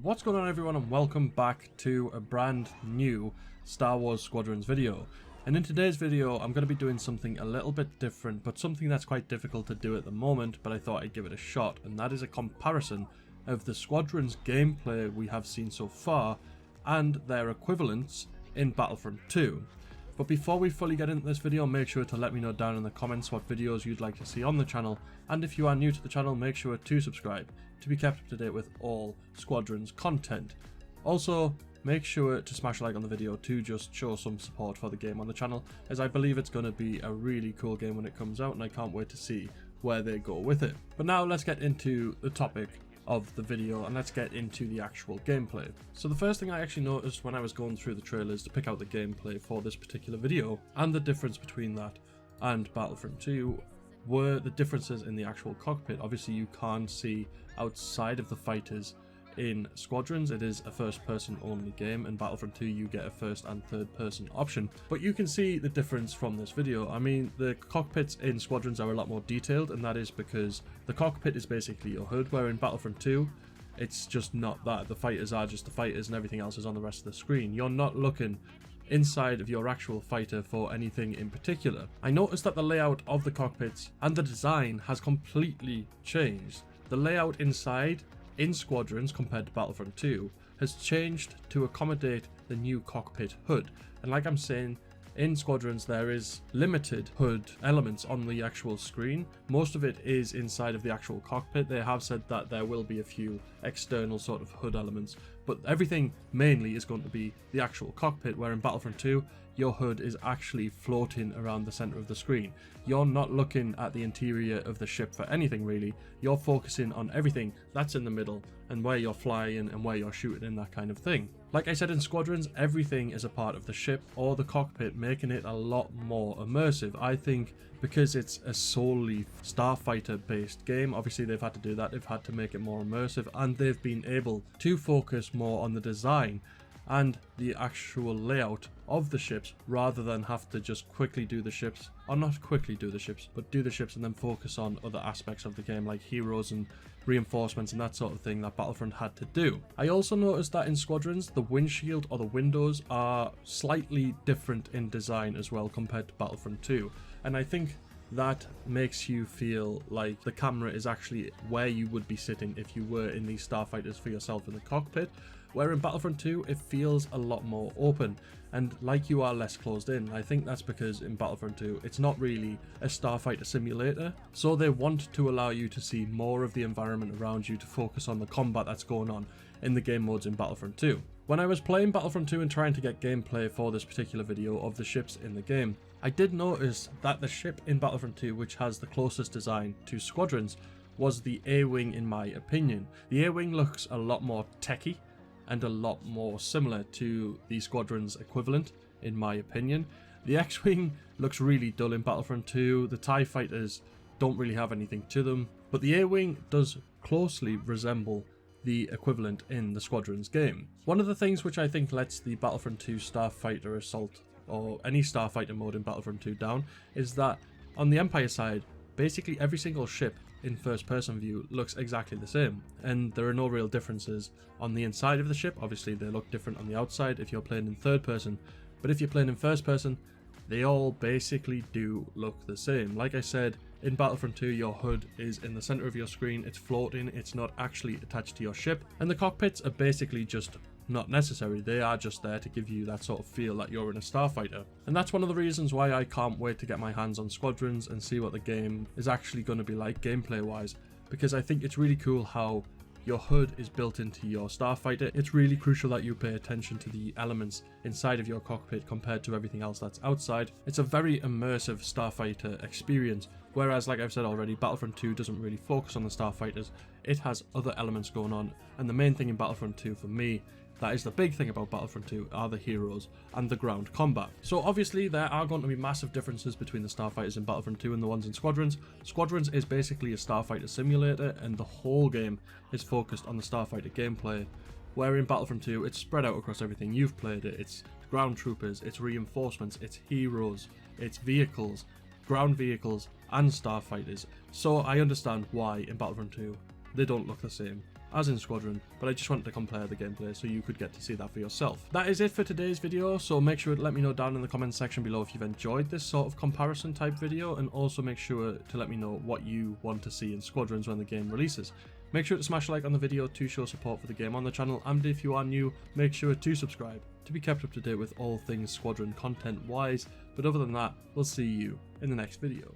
What's going on, everyone, and welcome back to a brand new Star Wars Squadrons video. And in today's video I'm going to be doing something a little bit different, but something that's quite difficult to do at the moment, but I thought I'd give it a shot, and that is a comparison of the Squadrons gameplay we have seen so far and their equivalents in Battlefront 2. But before we fully get into this video, make sure to let me know down in the comments what videos you'd like to see on the channel, and if you are new to the channel, make sure to subscribe to be kept up to date with all Squadrons content. Also, make sure to smash a like on the video to just show some support for the game on the channel, as I believe it's going to be a really cool game when it comes out, and I can't wait to see where they go with it. But now let's get into the topic of the video and let's get into the actual gameplay. So the first thing I actually noticed when I was going through the trailers to pick out the gameplay for this particular video, and the difference between that and Battlefront 2, were the differences in the actual cockpit. Obviously you can't see outside of the fighters in Squadrons. It is a first person only game. In Battlefront 2 you get a first and third person option, but you can see the difference from this video. I mean, the cockpits in Squadrons are a lot more detailed, and that is because the cockpit is basically your HUD, where in Battlefront 2 it's just not that. The fighters are just the fighters and everything else is on the rest of the screen. You're not looking inside of your actual fighter for anything in particular. I noticed that the layout of the cockpits and the design has completely changed. The layout inside in Squadrons compared to Battlefront 2 has changed to accommodate the new cockpit HUD, and like I'm saying, in Squadrons there is limited HUD elements on the actual screen. Most of it is inside of the actual cockpit. They have said that there will be a few external sort of HUD elements, but everything mainly is going to be the actual cockpit, where in Battlefront 2 your HUD is actually floating around the center of the screen. You're not looking at the interior of the ship for anything really. You're focusing on everything that's in the middle and where you're flying and where you're shooting and that kind of thing. Like I said, in Squadrons everything is a part of the ship or the cockpit, making it a lot more immersive. I think because it's a solely starfighter based game, obviously they've had to do that, they've had to make it more immersive, and they've been able to focus more on the design and the actual layout of the ships, rather than have to just quickly do the ships, or not quickly do the ships, but do the ships and then focus on other aspects of the game like heroes and reinforcements and that sort of thing that Battlefront had to do. I also noticed that in Squadrons the windshield or the windows are slightly different in design as well compared to Battlefront 2, and I think that makes you feel like the camera is actually where you would be sitting if you were in these starfighters for yourself in the cockpit, where in Battlefront 2 it feels a lot more open and like you are less closed in. I think that's because in Battlefront 2 it's not really a starfighter simulator, so they want to allow you to see more of the environment around you to focus on the combat that's going on in the game modes in Battlefront 2. When I was playing Battlefront 2 and trying to get gameplay for this particular video of the ships in the game, I did notice that the ship in Battlefront 2 which has the closest design to Squadrons was the A-Wing, in my opinion. The A-Wing looks a lot more techy and a lot more similar to the Squadrons equivalent, in my opinion. The X-Wing looks really dull in Battlefront 2, the TIE fighters don't really have anything to them, but the A-Wing does closely resemble the equivalent in the Squadrons game. One of the things which I think lets the Battlefront 2 Starfighter Assault or any Starfighter mode in Battlefront 2 down is that on the Empire side, basically every single ship in first person view looks exactly the same, and there are no real differences on the inside of the ship. Obviously they look different on the outside if you're playing in third person, but if you're playing in first person they all basically do look the same. Like I said, in Battlefront 2 your HUD is in the center of your screen, it's floating, it's not actually attached to your ship, and the cockpits are basically just not necessary. They are just there to give you that sort of feel that you're in a starfighter. And that's one of the reasons why I can't wait to get my hands on Squadrons and see what the game is actually going to be like gameplay wise, because I think it's really cool how your HUD is built into your starfighter. It's really crucial that you pay attention to the elements inside of your cockpit compared to everything else that's outside. It's a very immersive starfighter experience, whereas like I've said already, Battlefront 2 doesn't really focus on the starfighters. It has other elements going on, and the main thing in Battlefront 2 for me, that is the big thing about Battlefront 2, are the heroes and the ground combat. So obviously there are going to be massive differences between the starfighters in Battlefront 2 and the ones in Squadrons. Squadrons is basically a starfighter simulator, and the whole game is focused on the starfighter gameplay, where in Battlefront 2 it's spread out across everything. You've played it, it's ground troopers, it's reinforcements, it's heroes, it's vehicles, ground vehicles and starfighters. So I understand why in Battlefront 2 they don't look the same. as in Squadron, but I just wanted to compare the gameplay so you could get to see that for yourself. That is it for today's video, so make sure to let me know down in the comments section below if you've enjoyed this sort of comparison type video, and also make sure to let me know what you want to see in Squadrons when the game releases. Make sure to smash a like on the video to show support for the game on the channel, and if you are new, make sure to subscribe to be kept up to date with all things Squadron content wise. But other than that, we'll see you in the next video.